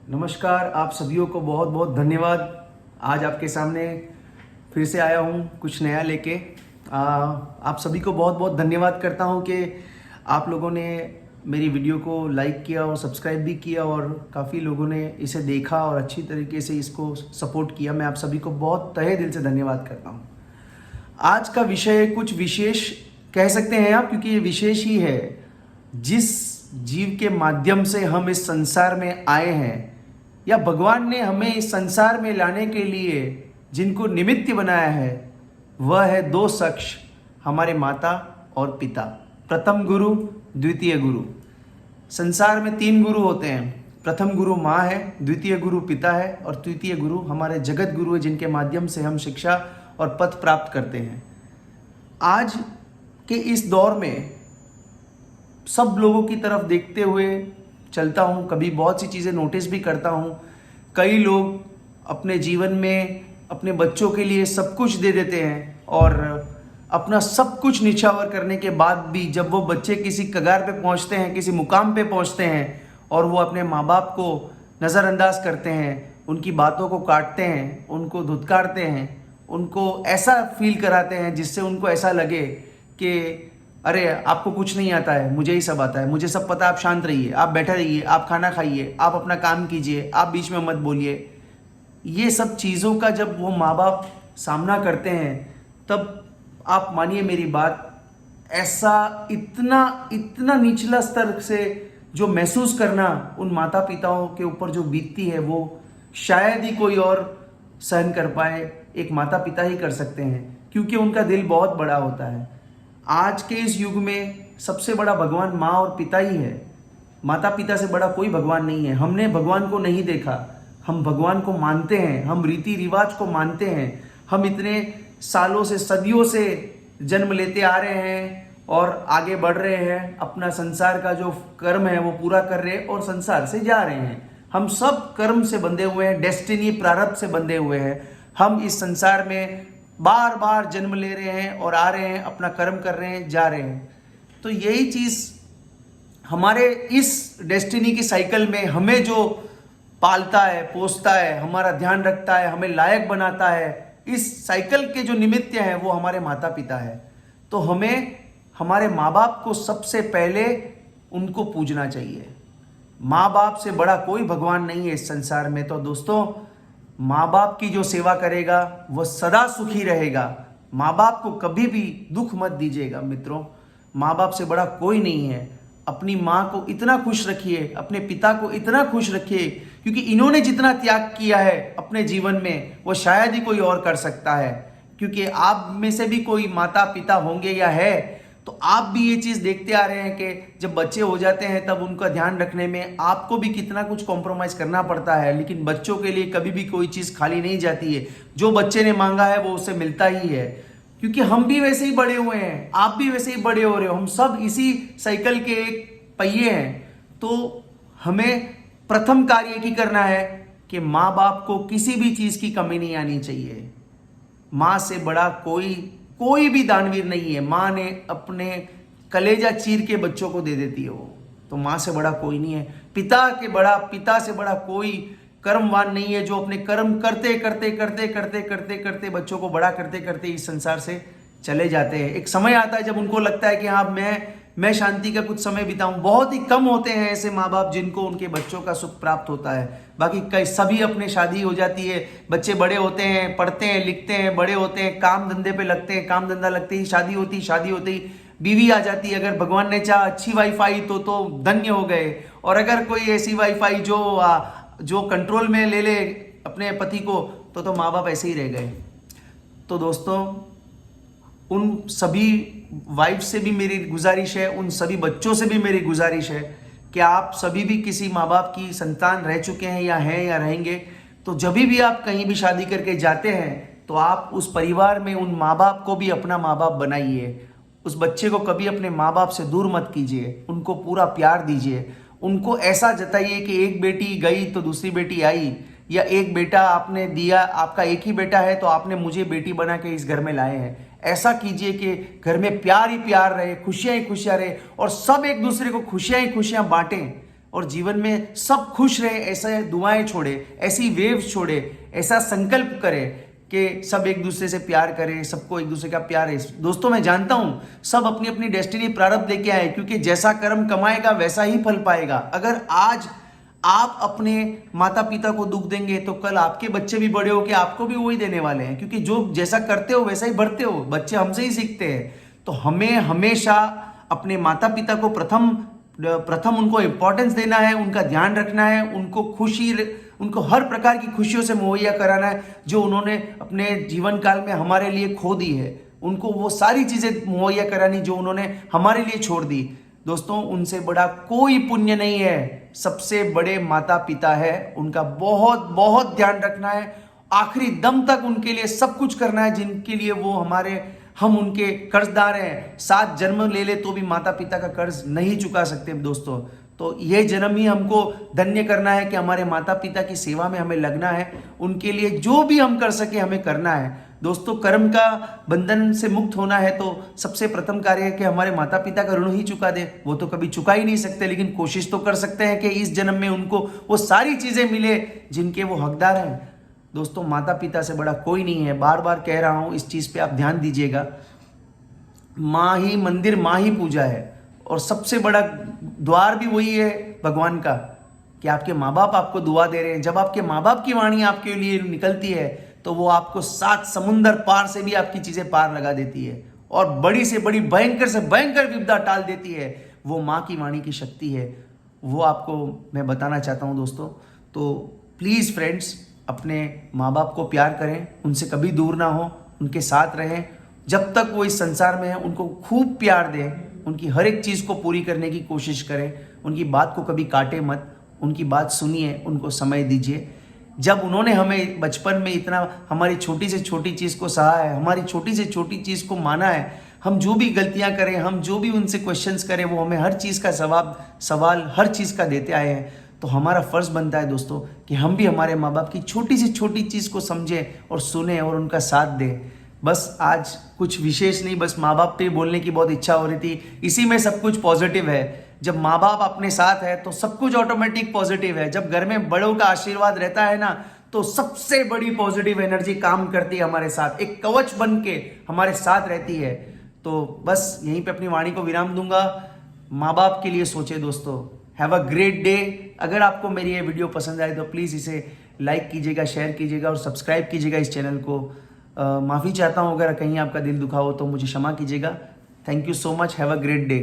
नमस्कार, आप सभियों को बहुत बहुत धन्यवाद। आज आपके सामने फिर से आया हूँ कुछ नया लेके। आप सभी को बहुत बहुत धन्यवाद करता हूँ कि आप लोगों ने मेरी वीडियो को लाइक किया और सब्सक्राइब भी किया और काफ़ी लोगों ने इसे देखा और अच्छी तरीके से इसको सपोर्ट किया। मैं आप सभी को बहुत तहे दिल से धन्यवाद करता हूँ। आज का विषय कुछ विशेष कह सकते हैं आप, क्योंकि ये विशेष ही है। जिस जीव के माध्यम से हम इस संसार में आए हैं या भगवान ने हमें इस संसार में लाने के लिए जिनको निमित्त बनाया है, वह है दो शख्स, हमारे माता और पिता। प्रथम गुरु, द्वितीय गुरु। संसार में तीन गुरु होते हैं। प्रथम गुरु माँ है, द्वितीय गुरु पिता है और तृतीय गुरु हमारे जगत गुरु है, जिनके माध्यम से हम शिक्षा और पथ प्राप्त करते हैं। आज के इस दौर में सब लोगों की तरफ देखते हुए चलता हूँ, कभी बहुत सी चीज़ें नोटिस भी करता हूँ। कई लोग अपने जीवन में अपने बच्चों के लिए सब कुछ दे देते हैं और अपना सब कुछ निछावर करने के बाद भी जब वो बच्चे किसी कगार पे पहुँचते हैं, किसी मुकाम पे पहुँचते हैं और वो अपने माँ बाप को नज़रअंदाज करते हैं, उनकी बातों को काटते हैं, उनको धुतकारते हैं, उनको ऐसा फील कराते हैं जिससे उनको ऐसा लगे कि अरे आपको कुछ नहीं आता है, मुझे ही सब आता है, मुझे सब पता है, आप शांत रहिए, आप बैठे रहिए, आप खाना खाइए, आप अपना काम कीजिए, आप बीच में मत बोलिए। ये सब चीज़ों का जब वो माँ बाप सामना करते हैं तब आप मानिए मेरी बात, ऐसा इतना इतना निचला स्तर से जो महसूस करना उन माता पिताओं के ऊपर जो बीतती है वो शायद ही कोई और सहन कर पाए। एक माता पिता ही कर सकते हैं, क्योंकि उनका दिल बहुत बड़ा होता है। आज के इस युग में सबसे बड़ा भगवान माँ और पिता ही है। माता पिता से बड़ा कोई भगवान नहीं है। हमने भगवान को नहीं देखा, हम भगवान को मानते हैं, हम रीति रिवाज को मानते हैं। हम इतने सालों से, सदियों से जन्म लेते आ रहे हैं और आगे बढ़ रहे हैं, अपना संसार का जो कर्म है वो पूरा कर रहे हैं और संसार से जा रहे हैं। हम सब कर्म से बंधे हुए हैं, डेस्टिनी प्रारब्ध से बंधे हुए हैं। हम इस संसार में बार बार जन्म ले रहे हैं और आ रहे हैं, अपना कर्म कर रहे हैं, जा रहे हैं। तो यही चीज़ हमारे इस डेस्टिनी की साइकिल में हमें जो पालता है, पोसता है, हमारा ध्यान रखता है, हमें लायक बनाता है, इस साइकिल के जो निमित्त हैं वो हमारे माता पिता है। तो हमें हमारे माँ बाप को सबसे पहले उनको पूजना चाहिए। माँ बाप से बड़ा कोई भगवान नहीं है इस संसार में। तो दोस्तों, माँ बाप की जो सेवा करेगा वह सदा सुखी रहेगा। माँ बाप को कभी भी दुख मत दीजिएगा मित्रों। माँ बाप से बड़ा कोई नहीं है। अपनी माँ को इतना खुश रखिए, अपने पिता को इतना खुश रखिए, क्योंकि इन्होंने जितना त्याग किया है अपने जीवन में वो शायद ही कोई और कर सकता है। क्योंकि आप में से भी कोई माता पिता होंगे या है, तो आप भी ये चीज़ देखते आ रहे हैं कि जब बच्चे हो जाते हैं तब उनका ध्यान रखने में आपको भी कितना कुछ कॉम्प्रोमाइज़ करना पड़ता है। लेकिन बच्चों के लिए कभी भी कोई चीज़ खाली नहीं जाती है। जो बच्चे ने मांगा है वो उसे मिलता ही है, क्योंकि हम भी वैसे ही बड़े हुए हैं, आप भी वैसे ही बड़े हो रहे हो। हम सब इसी साइकिल के एक पहिए हैं। तो हमें प्रथम कार्य की करना है कि माँ बाप को किसी भी चीज़ की कमी नहीं आनी चाहिए। माँ से बड़ा कोई भी दानवीर नहीं है। माँ ने अपने कलेजा चीर के बच्चों को दे देती है वो, तो माँ से बड़ा कोई नहीं है। पिता से बड़ा कोई कर्मवान नहीं है, जो अपने कर्म करते करते करते करते करते करते बच्चों को बड़ा करते करते इस संसार से चले जाते हैं। एक समय आता है जब उनको लगता है कि हाँ मैं शांति का कुछ समय बिताऊं। बहुत ही कम होते हैं ऐसे माँ बाप जिनको उनके बच्चों का सुख प्राप्त होता है। बाकी कई सभी अपने शादी हो जाती है, बच्चे बड़े होते हैं, पढ़ते हैं, लिखते हैं, बड़े होते हैं, काम धंधे पे लगते हैं, काम धंधा लगते ही शादी होती ही बीवी आ जाती है। अगर भगवान ने चाहा अच्छी वाइफ आई तो धन्य हो गए। और अगर कोई ऐसी वाइफ आई जो कंट्रोल में ले ले अपने पति को, तो माँ बाप ऐसे ही रह गए। तो दोस्तों, उन सभी वाइफ से भी मेरी गुजारिश है, उन सभी बच्चों से भी मेरी गुजारिश है कि आप सभी भी किसी माँ बाप की संतान रह चुके हैं या रहेंगे, तो जब भी आप कहीं भी शादी करके जाते हैं तो आप उस परिवार में उन माँ बाप को भी अपना माँ बाप बनाइए। उस बच्चे को कभी अपने माँ बाप से दूर मत कीजिए, उनको पूरा प्यार दीजिए। उनको ऐसा जताइए कि एक बेटी गई तो दूसरी बेटी आई, या एक बेटा आपने दिया, आपका एक ही बेटा है तो आपने मुझे बेटी बना के इस घर में लाए हैं। ऐसा कीजिए कि घर में प्यार ही प्यार रहे, खुशियां ही खुशियां रहे और सब एक दूसरे को खुशियां ही खुशियां बांटें। और जीवन में सब खुश रहे, ऐसा दुआएं छोड़े, ऐसी वेव्स छोड़े, ऐसा संकल्प करे कि सब एक दूसरे से प्यार करें, सबको एक दूसरे का प्यार है। दोस्तों मैं जानता हूं सब अपनी अपनी डेस्टिनी प्रारब्ध लेके आए, क्योंकि जैसा कर्म कमाएगा वैसा ही फल पाएगा। अगर आज आप अपने माता पिता को दुख देंगे तो कल आपके बच्चे भी बड़े होके आपको भी वही देने वाले हैं, क्योंकि जो जैसा करते हो वैसा ही बढ़ते हो। बच्चे हमसे ही सीखते हैं। तो हमें हमेशा अपने माता पिता को प्रथम उनको इंपॉर्टेंस देना है, उनका ध्यान रखना है, उनको हर प्रकार की खुशियों से मुहैया कराना है जो उन्होंने अपने जीवन काल में हमारे लिए खो दी है। उनको वो सारी चीजें मुहैया करानी जो उन्होंने हमारे लिए छोड़ दी। दोस्तों उनसे बड़ा कोई पुण्य नहीं है, सबसे बड़े माता पिता है, उनका बहुत बहुत ध्यान रखना है, आखिरी दम तक उनके लिए सब कुछ करना है जिनके लिए हम उनके कर्जदार हैं। 7 जन्म ले ले तो भी माता पिता का कर्ज नहीं चुका सकते दोस्तों। तो ये जन्म ही हमको धन्य करना है कि हमारे माता पिता की सेवा में हमें लगना है, उनके लिए जो भी हम कर सके हमें करना है। दोस्तों कर्म का बंधन से मुक्त होना है तो सबसे प्रथम कार्य है कि हमारे माता पिता का ऋण ही चुका दे। वो तो कभी चुका ही नहीं सकते, लेकिन कोशिश तो कर सकते हैं कि इस जन्म में उनको वो सारी चीजें मिले जिनके वो हकदार हैं। दोस्तों माता पिता से बड़ा कोई नहीं है, बार बार कह रहा हूं, इस चीज पे आप ध्यान दीजिएगा। माँ ही मंदिर, माँ ही पूजा है, और सबसे बड़ा द्वार भी वही है भगवान का कि आपके माँ बाप आपको दुआ दे रहे हैं। जब आपके माँ बाप की वाणी आपके लिए निकलती है तो वो आपको 7 समुंदर पार से भी आपकी चीजें पार लगा देती है, और बड़ी से बड़ी भयंकर से भयंकर विपदा टाल देती है। वो माँ की वाणी की शक्ति है, वो आपको मैं बताना चाहता हूँ दोस्तों। तो प्लीज फ्रेंड्स अपने माँ बाप को प्यार करें, उनसे कभी दूर ना हो, उनके साथ रहें। जब तक वो इस संसार में है उनको खूब प्यार दें, उनकी हर एक चीज को पूरी करने की कोशिश करें, उनकी बात को कभी काटे मत, उनकी बात सुनिए, उनको समय दीजिए। जब उन्होंने हमें बचपन में इतना हमारी छोटी से छोटी चीज को सहा है, हमारी छोटी से छोटी चीज को माना है, हम जो भी गलतियां करें, हम जो भी उनसे क्वेश्चंस करें, वो हमें हर चीज का सवाल हर चीज का देते आए हैं। तो हमारा फर्ज बनता है दोस्तों कि हम भी हमारे माँ बाप की छोटी से छोटी चीज को समझें और सुने और उनका साथ दें। बस आज कुछ विशेष नहीं, बस माँ बाप पे बोलने की बहुत इच्छा हो रही थी। इसी में सब कुछ पॉजिटिव है। जब माँ बाप अपने साथ है तो सब कुछ ऑटोमेटिक पॉजिटिव है। जब घर में बड़ों का आशीर्वाद रहता है ना तो सबसे बड़ी पॉजिटिव एनर्जी काम करती है हमारे साथ, एक कवच बन के हमारे साथ रहती है। तो बस यहीं पे अपनी वाणी को विराम दूंगा। माँ बाप के लिए सोचे दोस्तों। Have a great day. अगर आपको मेरी ये वीडियो पसंद आए तो प्लीज़ इसे लाइक कीजिएगा, शेयर कीजिएगा और सब्सक्राइब कीजिएगा इस चैनल को। माफ़ी चाहता हूँ अगर कहीं आपका दिल दुखा हो तो मुझे क्षमा कीजिएगा। Thank you so much. Have a great day.